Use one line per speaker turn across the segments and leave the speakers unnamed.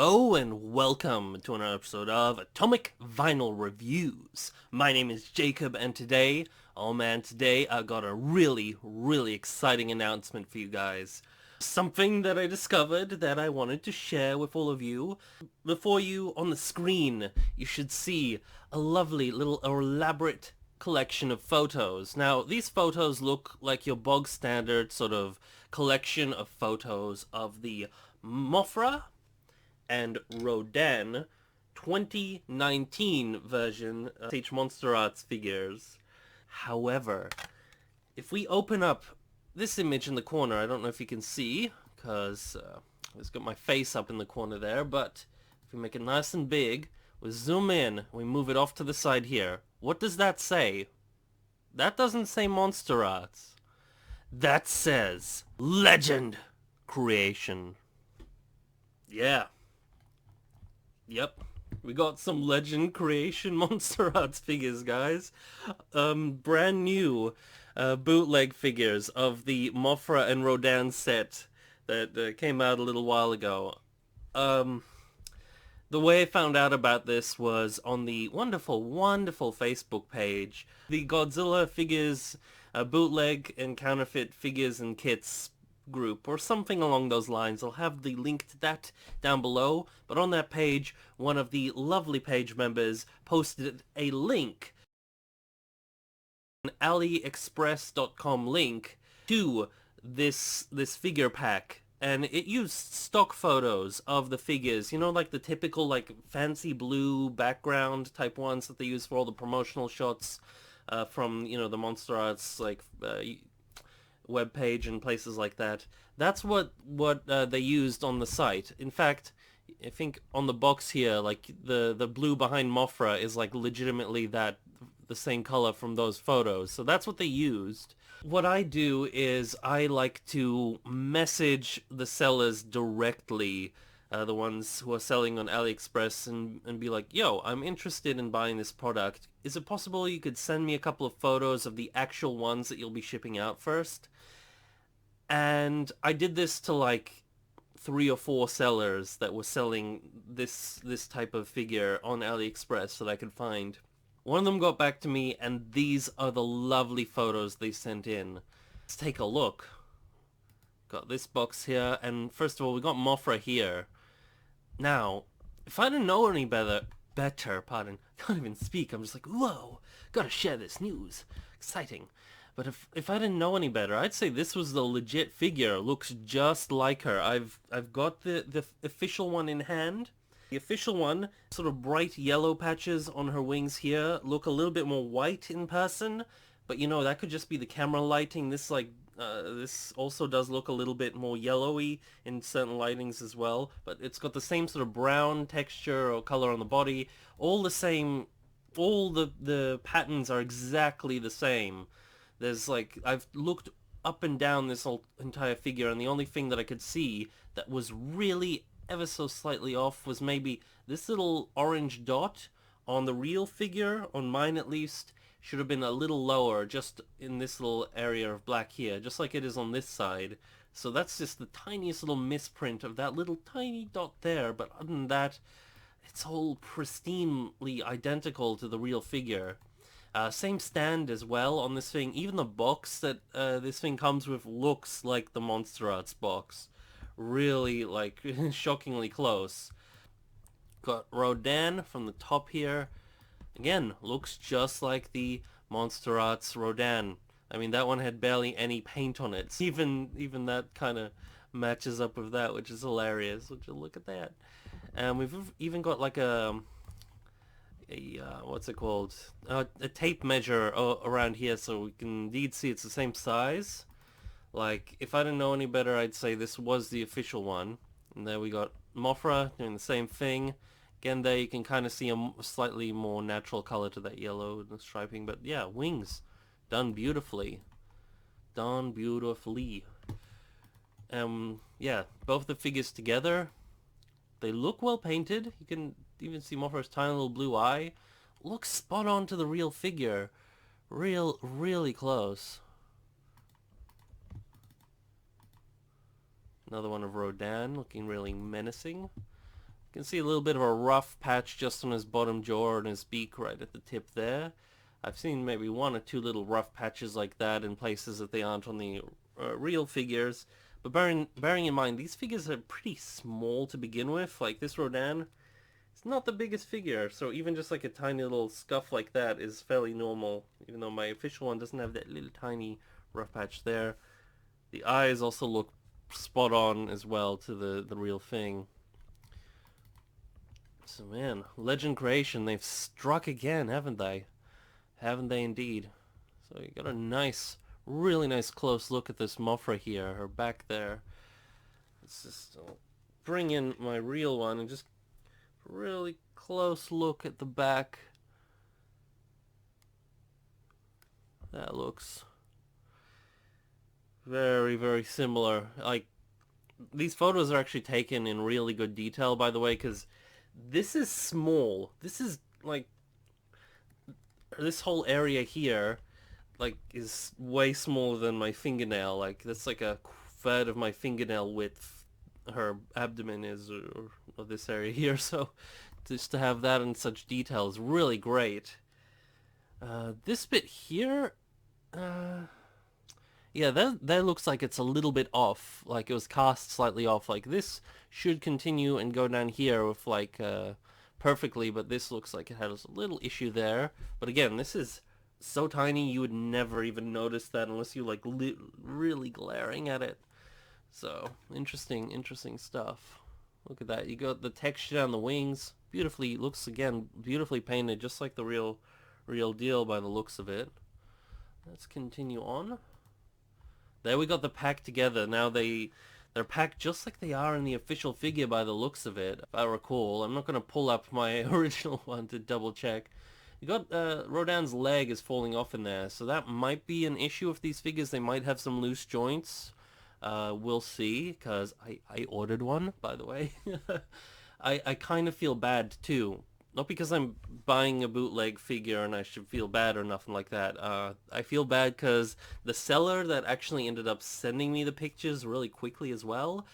Hello and welcome to another episode of Atomic Vinyl Reviews. My name is Jacob and today, today I got a really exciting announcement for you guys. Something that I discovered that I wanted to share with all of you. Before you on the screen, you should see a lovely little elaborate collection of photos. Now, these photos look like your bog standard sort of collection of photos of the Mothra and Rodan 2019 version of MonsterArts figures. However, if we open up this image in the corner, I don't know if you can see, because it's got my face up in the corner there, but if we make it nice and big, we zoom in, we move it off to the side here. What does that say? That doesn't say MonsterArts. That says Legend Creation. Yeah. Yep, we got some Legend Creation MonsterArts figures, guys. Brand new bootleg figures of the Mothra and Rodan set that came out a little while ago. The way I found out about this was on the wonderful Facebook page. The Godzilla figures, bootleg and counterfeit figures and kits group or something along those lines. I'll have the link to that down below, but on that page one of the lovely page members posted a link, an aliexpress.com link to this figure pack, and it used stock photos of the figures, you know, like the typical like fancy blue background type ones that they use for all the promotional shots from, you know, the MonsterArts like web page and places like that. That's what they used on the site. In fact, I think on the box here, like the blue behind Mothra is like legitimately the same color from those photos. So that's what they used. What I do is I like to message the sellers directly, the ones who are selling on AliExpress, and be like, yo, I'm interested in buying this product. Is it possible you could send me a couple of photos of the actual ones that you'll be shipping out first? And I did this to like 3 or 4 sellers that were selling this type of figure on AliExpress that I could find. One of them got back to me, and these are the lovely photos they sent in. Let's take a look. Got this box here, and first of all, we got Mothra here. Now, if I didn't know any better, pardon, can't even speak, I'm just like, whoa, gotta share this news. Exciting. But if I didn't know any better, I'd say this was the legit figure. Looks just like her. I've got the official one in hand. The official one, sort of bright yellow patches on her wings here, look a little bit more white in person. But you know, that could just be the camera lighting. This this also does look a little bit more yellowy in certain lightings as well. But it's got the same sort of brown texture or color on the body. All the same, all the patterns are exactly the same. There's like, I've looked up and down this whole entire figure, and the only thing that I could see that was really ever so slightly off was maybe this little orange dot on the real figure, on mine at least, should have been a little lower, just in this little area of black here, just like it is on this side. So that's just the tiniest little misprint of that little tiny dot there, but other than that, it's all pristinely identical to the real figure. Same stand as well on this thing. Even the box that this thing comes with looks like the MonsterArts box. Really, like, shockingly close. Got Rodan from the top here. Again, looks just like the MonsterArts Rodan. I mean, that one had barely any paint on it. Even that kind of matches up with that, which is hilarious. Would you look at that? And we've even got like a what's it called? A tape measure around here, so we can indeed see it's the same size. Like, if I didn't know any better, I'd say this was the official one. And there we got Mothra doing the same thing. Again, there you can kind of see a slightly more natural color to that yellow and the striping. But yeah, wings done beautifully. Done beautifully. Yeah, both the figures together, they look well painted. You can even see Mothra's tiny little blue eye. Looks spot on to the real figure. Really close. Another one of Rodan, looking really menacing. You can see a little bit of a rough patch just on his bottom jaw and his beak right at the tip there. I've seen maybe one or two little rough patches like that in places that they aren't on the real figures. But bearing in mind, these figures are pretty small to begin with. Like this Rodan, it's not the biggest figure, so even just like a tiny little scuff like that is fairly normal, even though my official one doesn't have that little tiny rough patch there. The eyes also look spot on as well to the real thing. So man, Legend Creation, they've struck again, haven't they? Haven't they indeed? So you got a nice, really nice close look at this Mothra here, her back there. Let's just bring in my real one and just really close look at the back. That looks very, very similar. Like, these photos are actually taken in really good detail, by the way, because this is small. This is, like, this whole area here, like, is way smaller than my fingernail. Like, that's like a third of my fingernail width her abdomen is, or this area here, so just to have that in such detail is really great. This bit here, yeah, that looks like it's a little bit off, like it was cast slightly off. Like this should continue and go down here with like perfectly, but this looks like it has a little issue there. But again, this is so tiny you would never even notice that unless you like really glaring at it. So interesting stuff. Look at that. You got the texture on the wings. Beautifully, looks again beautifully painted, just like the real deal by the looks of it. Let's continue on. There we got the pack together. Now they're packed just like they are in the official figure by the looks of it, if I recall. I'm not going to pull up my original one to double check. You got Rodan's leg is falling off in there, so that might be an issue with these figures. They might have some loose joints. We'll see, because I ordered one, by the way. I kind of feel bad too. Not because I'm buying a bootleg figure and I should feel bad or nothing like that. I feel bad because the seller that actually ended up sending me the pictures really quickly as well,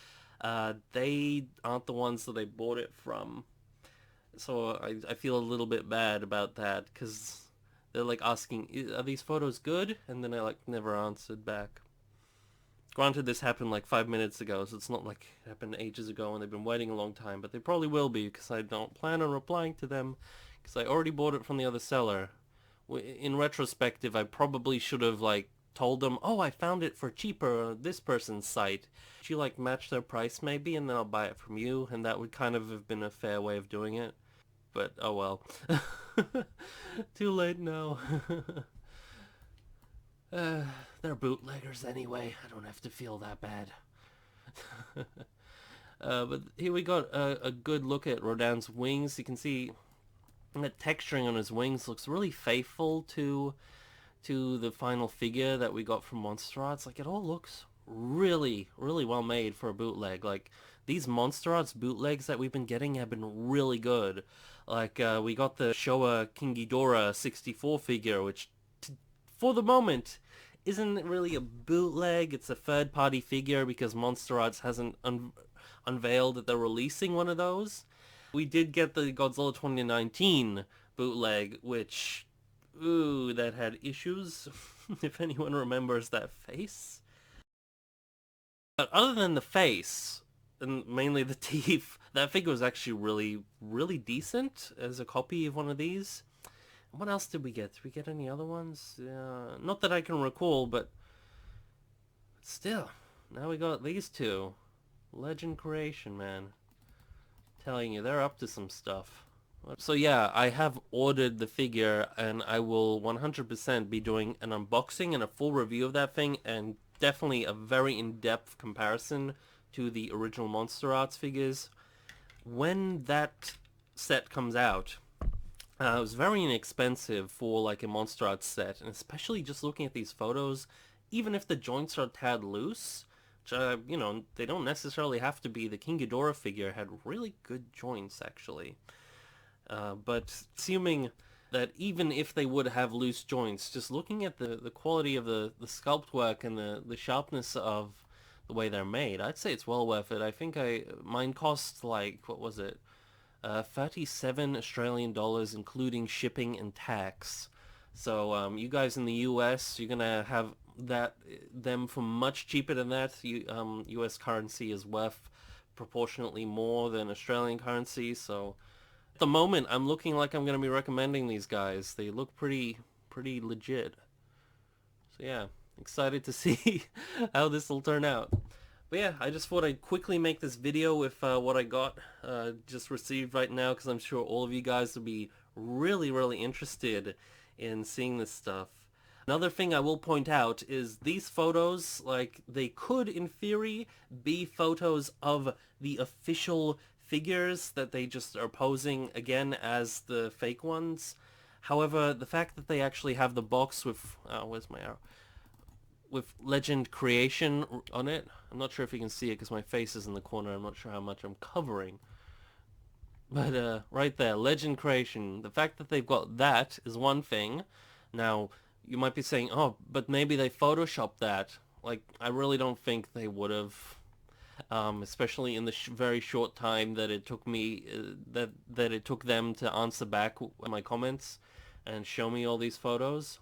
they aren't the ones that I bought it from. So I feel a little bit bad about that because they're like asking, are these photos good? And then I like never answered back. Granted, this happened like 5 minutes ago, so it's not like it happened ages ago and they've been waiting a long time, but they probably will be because I don't plan on replying to them because I already bought it from the other seller. In retrospective, I probably should have like told them, oh, I found it for cheaper on this person's site. Should you like match their price maybe and then I'll buy it from you, and that would kind of have been a fair way of doing it. But oh well. Too late now. They're bootleggers anyway. I don't have to feel that bad. But here we got a good look at Rodan's wings. You can see that texturing on his wings looks really faithful to the final figure that we got from MonsterArts. Like, it all looks really well made for a bootleg. Like, these MonsterArts bootlegs that we've been getting have been really good. Like, we got the Showa King Ghidorah 64 figure, which for the moment isn't really a bootleg. It's a third-party figure because MonsterArts hasn't unveiled that they're releasing one of those. We did get the Godzilla 2019 bootleg, which, ooh, that had issues, if anyone remembers that face. But other than the face, and mainly the teeth, that figure was actually really decent as a copy of one of these. What else did we get? Did we get any other ones? Not that I can recall, but still. Now we got these two. Legend Creation, man. Telling you, they're up to some stuff. So yeah, I have ordered the figure, and I will 100% be doing an unboxing and a full review of that thing, and definitely a very in-depth comparison to the original MonsterArts figures. When that set comes out, it was very inexpensive for like a MonsterArts set, and especially just looking at these photos, even if the joints are a tad loose, which, you know, they don't necessarily have to be. The King Ghidorah figure had really good joints, actually. But assuming that even if they would have loose joints, just looking at the quality of the sculpt work and the sharpness of the way they're made, I'd say it's well worth it. I think mine cost like, what was it? $37 Australian dollars, including shipping and tax. So you guys in the US, you're gonna have them for much cheaper than that. US currency is worth proportionately more than Australian currency. So at the moment, I'm looking like I'm gonna be recommending these guys. They look pretty legit. So yeah, excited to see how this will turn out. But yeah, I just thought I'd quickly make this video with what I got just received right now, because I'm sure all of you guys will be really interested in seeing this stuff. Another thing I will point out is these photos, like, they could in theory be photos of the official figures that they just are posing again as the fake ones. However, the fact that they actually have the box with where's my arrow, with Legend Creation on it. I'm not sure if you can see it because my face is in the corner. I'm not sure how much I'm covering. But right there, Legend Creation. The fact that they've got that is one thing. Now, you might be saying, oh, but maybe they photoshopped that. Like, I really don't think they would have. Especially in the very short time that it took me, that it took them to answer back my comments and show me all these photos.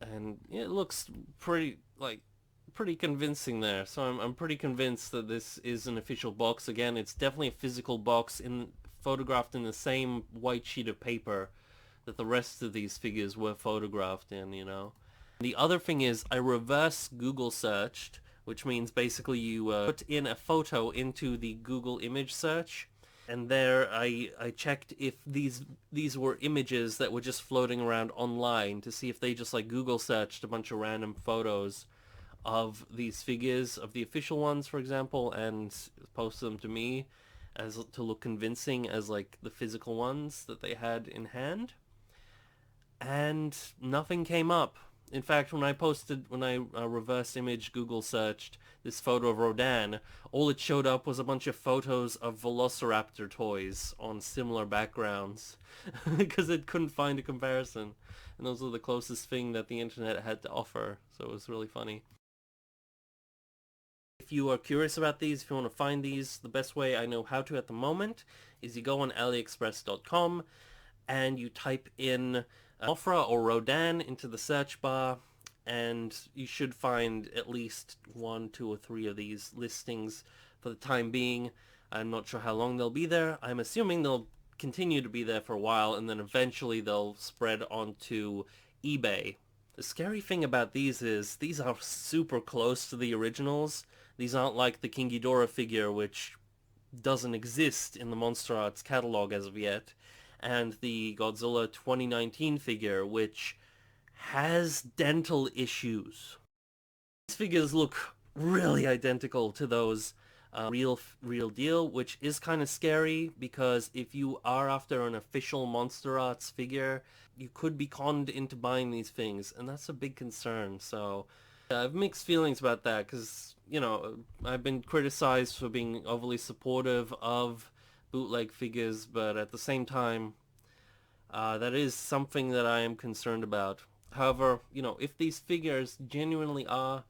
And it looks pretty convincing there. So I'm pretty convinced that this is an official box. Again, it's definitely a physical box photographed in the same white sheet of paper that the rest of these figures were photographed in, you know. The other thing is I reverse Google searched, which means basically you put in a photo into the Google image search, and there I checked if these were images that were just floating around online to see if they just like Google searched a bunch of random photos of these figures, of the official ones for example, and posted them to me as to look convincing as like the physical ones that they had in hand, and nothing came up. In fact, when I reverse image Google searched this photo of Rodan, all it showed up was a bunch of photos of Velociraptor toys on similar backgrounds because it couldn't find a comparison. And those are the closest thing that the internet had to offer, so it was really funny. If you are curious about these, if you want to find these, the best way I know how to at the moment is you go on aliexpress.com and you type in Mothra or Rodan into the search bar, and you should find at least 1, 2, or 3 of these listings for the time being. I'm not sure how long they'll be there. I'm assuming they'll continue to be there for a while, and then eventually they'll spread onto eBay. The scary thing about these is these are super close to the originals. These aren't like the King Ghidorah figure, which doesn't exist in the MonsterArts catalog as of yet, and the Godzilla 2019 figure, which has dental issues. These figures look really identical to those real deal, which is kind of scary, because if you are after an official MonsterArts figure, you could be conned into buying these things, and that's a big concern. So I have mixed feelings about that, because, you know, I've been criticized for being overly supportive of bootleg figures, but at the same time, that is something that I am concerned about. However, you know, if these figures genuinely are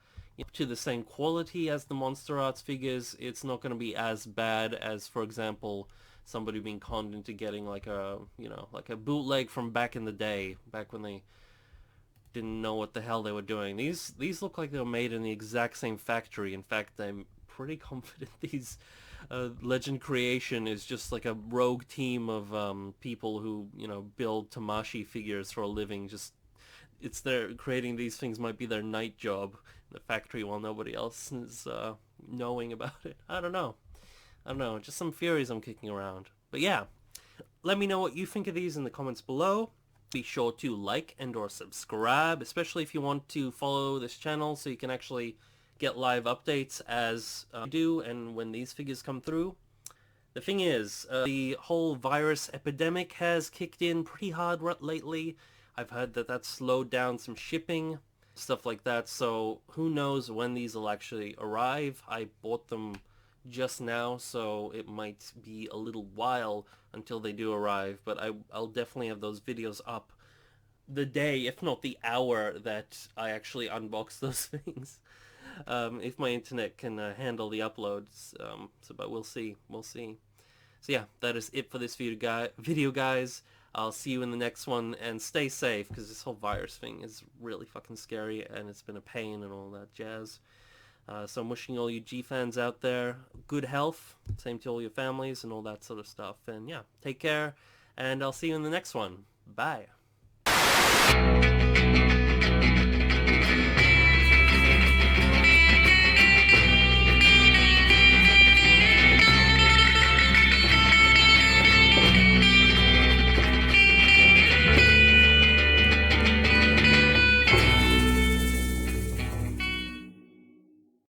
to the same quality as the MonsterArts figures, it's not going to be as bad as, for example, somebody being conned into getting like a, you know, like a bootleg from back in the day, back when they didn't know what the hell they were doing. These look like they were made in the exact same factory. In fact, I'm pretty confident these Legend Creation is just like a rogue team of people who, you know, build Tamashi figures for a living. Just it's their creating these things might be their night job in the factory while nobody else is knowing about it. I don't know. Just some theories I'm kicking around. But yeah, let me know what you think of these in the comments below. Be sure to like and or subscribe, especially if you want to follow this channel so you can actually get live updates as I do and when these figures come through. The thing is, the whole virus epidemic has kicked in pretty hard lately. I've heard that that's slowed down some shipping, stuff like that, so who knows when these will actually arrive. I bought them just now, so it might be a little while until they do arrive, but I'll definitely have those videos up the day, if not the hour, that I actually unbox those things. If my internet can handle the uploads, but we'll see. So yeah, that is it for this video, guys. I'll see you in the next one, and stay safe, because this whole virus thing is really fucking scary, and it's been a pain and all that jazz. So I'm wishing all you G-fans out there good health, same to all your families and all that sort of stuff. And yeah, take care, and I'll see you in the next one. Bye.